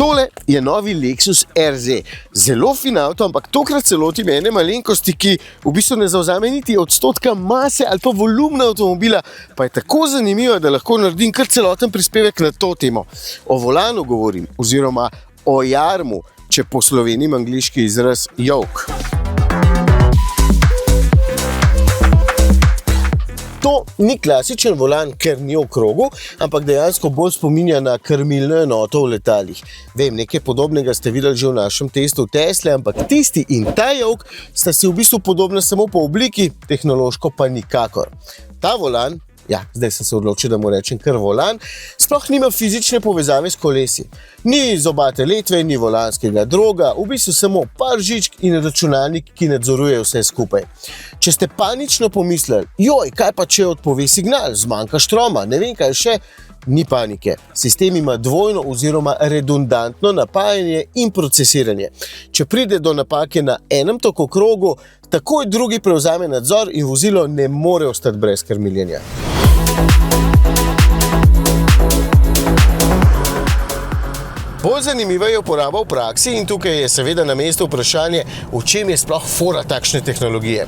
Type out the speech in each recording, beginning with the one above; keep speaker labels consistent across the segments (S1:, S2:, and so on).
S1: Tole je novi Lexus RZ. Zelo fin avto, ampak tokrat celoti ene malenkosti, ki v bistvu ne zavzame niti odstotka mase ali pa volumna avtomobila, pa je tako zanimiva, da lahko naredim kar celoten prispevek na to temo. O volanu govorim, oziroma o jarmu, če poslovenim angliški izraz yoke. To ni klasičen volan, ker ni v krogu, ampak dejansko bolj spominja na krmilno enoto v letalih. Vem, nekaj podobnega ste videli že v našem testu Tesle, ampak tisti in ta yoke sta si v bistvu podobna samo po obliki, tehnološko pa nikakor. Ta volan, zdaj sem se odločil, da mu rečem kar volan, sploh nima fizične povezave s kolesi. Ni zobate letve, ni volanskega droga, v bistvu samo par žičk in računalnik, ki nadzoruje vse skupaj. Če ste panično pomislili, kaj pa če odpove signal, zmanjka štroma, ne vem kaj še, ni panike. Sistem ima dvojno oziroma redundantno napajanje in procesiranje. Če pride do napake na enem tokokrogu, takoj drugi prevzame nadzor in vozilo ne more ostati brez krmiljenja. Bolj zanimiva je uporaba v praksi in tukaj je seveda na mestu vprašanje, v čem je sploh fora takšne tehnologije.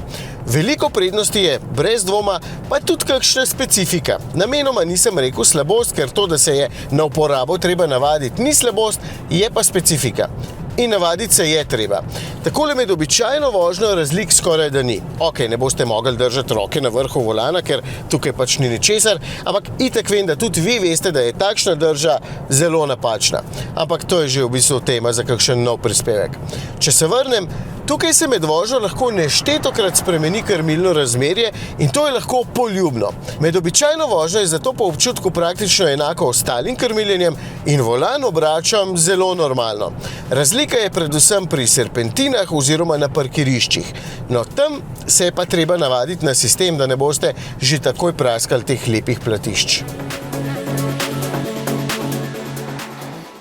S1: Veliko prednosti je, brez dvoma, pa tudi kakšna specifika. Namenoma nisem rekel slabost, ker to, da se je na uporabo treba navaditi, ni slabost, je pa specifika. In navaditi se je treba. Takole med običajno vožnjo razlik skoraj da ni. Ne boste mogli držati roke na vrhu volana, ker tukaj pač ni ničesar, ampak itak vem, da tudi vi veste, da je takšna drža zelo napačna. Ampak to je že v bistvu tema za kakšen nov prispevek. Če se vrnem, tukaj se med vožnjo lahko neštetokrat spremeni krmilno razmerje in to je lahko poljubno. Med običajno vožnjo je zato po občutku praktično enako ostalim krmiljenjem in volan obračam zelo normalno. Razlika je predvsem pri serpentinah oziroma na parkiriščih. No, tam se je pa treba navaditi na sistem, da ne boste že takoj praskali teh lepih platišč.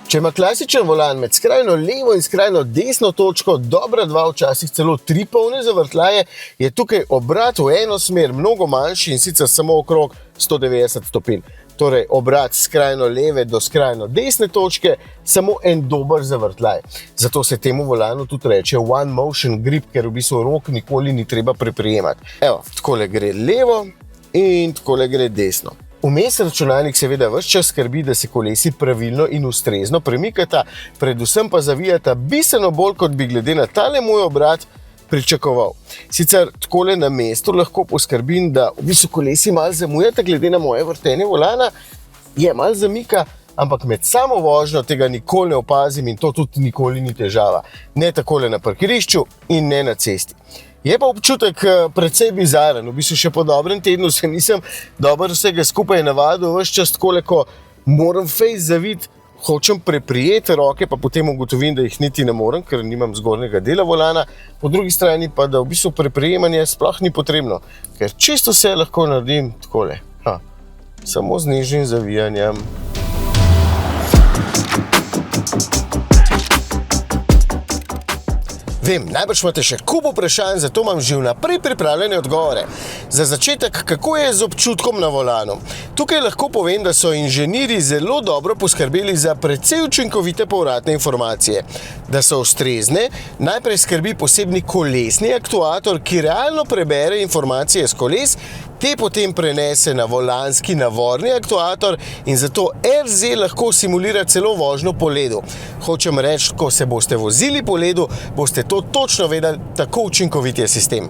S1: Če ima klasičen volan med skrajno levo in skrajno desno točko dobra dva, včasih celo tri polne zavrtljaje, je tukaj obrat v eno smer mnogo manjši in sicer samo okrog 190 stopinj. Torej obrat skrajno leve do skrajno desne točke, samo en dober zavrtljaj. Zato se temu volanu tudi reče one motion grip, ker v bistvu rok nikoli ni treba preprijemati. Takole gre levo in takole gre desno. Vmes računalnik seveda ves čas skrbi, da se kolesi pravilno in ustrezno premikata, predvsem pa zavijata bistveno bolj, kot bi glede na tale moj obrat pričakoval. Sicer takole na mestu lahko poskrbim, da v bistvu kolesi malo zamujata, glede na moje vrtenje volana, je malo zamika, ampak med samo vožnjo tega nikoli ne opazim in to tudi nikoli ni težava. Ne takole na parkirišču in ne na cesti. Je pa občutek precej bizaren, v bistvu še po dobrem tednu se nisem dobro vsega skupaj navadil, ves čas takole, ko moram fejs zaviti, hočem preprijeti roke, pa potem ugotovim, da jih niti ne morem, ker nimam zgornjega dela volana, po drugi strani pa, da v bistvu preprijemanje sploh ni potrebno, ker čisto vse lahko naredim takole, samo z nižjim zavijanjem. Vem, najbrž imate še kup vprašanj, zato imam že vnaprej pripravljene odgovore. Za začetek, kako je z občutkom na volanu? Tukaj lahko povem, da so inženirji zelo dobro poskrbeli za precej učinkovite povratne informacije. Da so ustrezne, najprej skrbi posebni kolesni aktuator, ki realno prebere informacije s koles, te potem prenese na volanski navorni aktuator in zato RZ lahko simulira celo vožnjo po ledu. Hočem reči, ko se boste vozili po ledu, boste to točno vedeli, tako učinkovit je sistem.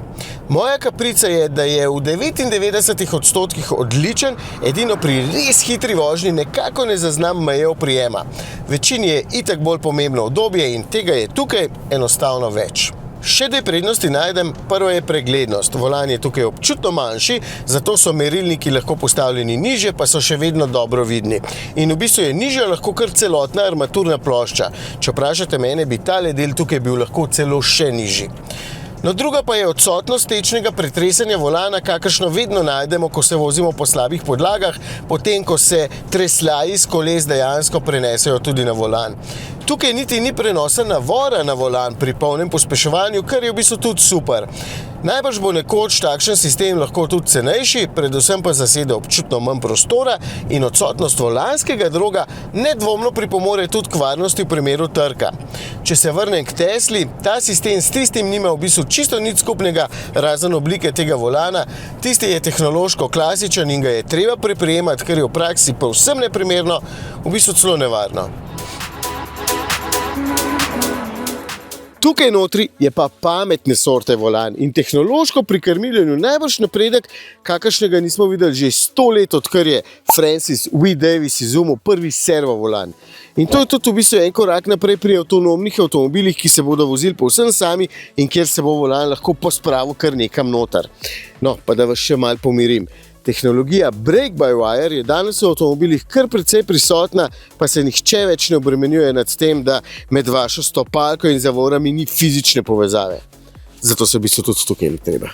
S1: Moja kaprica je, da je v 99% odličen, edino pri res hitri vožnji nekako ne zaznam meje oprijema. Večini je itak bolj pomembno udobje in tega je tukaj enostavno več. Še dve prednosti najdem, prvo je preglednost. Volan je tukaj občutno manjši, zato so merilniki lahko postavljeni nižje, pa so še vedno dobro vidni. In v bistvu je nižja lahko kar celotna armaturna plošča. Če vprašate mene, bi tale del tukaj bil lahko celo še nižji. No, druga pa je odsotnost tečnega pretresanja volana, kakršno vedno najdemo, ko se vozimo po slabih podlagah, potem ko se tresljaji s koles dejansko prenesejo tudi na volan. Tukaj niti ni prenosa navora na volan pri polnem pospeševanju, kar je v bistvu tudi super. Najbrž bo nekoč takšen sistem lahko tudi cenejši, predvsem pa zasede občutno manj prostora in odsotnost volanskega droga nedvomno pripomore tudi k varnosti v primeru trka. Če se vrnem k Tesli, ta sistem s tistim nima v bistvu čisto nič skupnega, razen oblike tega volana. Tisti je tehnološko klasičen in ga je treba preprijemati, kar je v praksi povsem neprimerno, v bistvu celo nevarno. Tukaj notri je pa pametne sorte volan in tehnološko pri krmiljenju najbrž napredek, kakršnega nismo videli že 100 let, odkar je Francis W. Davis izumil prvi servo volan. In to je tudi v bistvu en korak naprej pri avtonomnih avtomobilih, ki se bodo vozili povsem sami in kjer se bo volan lahko pospravil kar nekam noter. No, pa da vas še malo pomirim. Tehnologija brake-by-wire je danes v avtomobilih kar precej prisotna, pa se nihče več ne obremenjuje nad tem, da med vašo stopalko in zavorami ni fizične povezave. Zato se v bistvu tudi tukaj ni treba.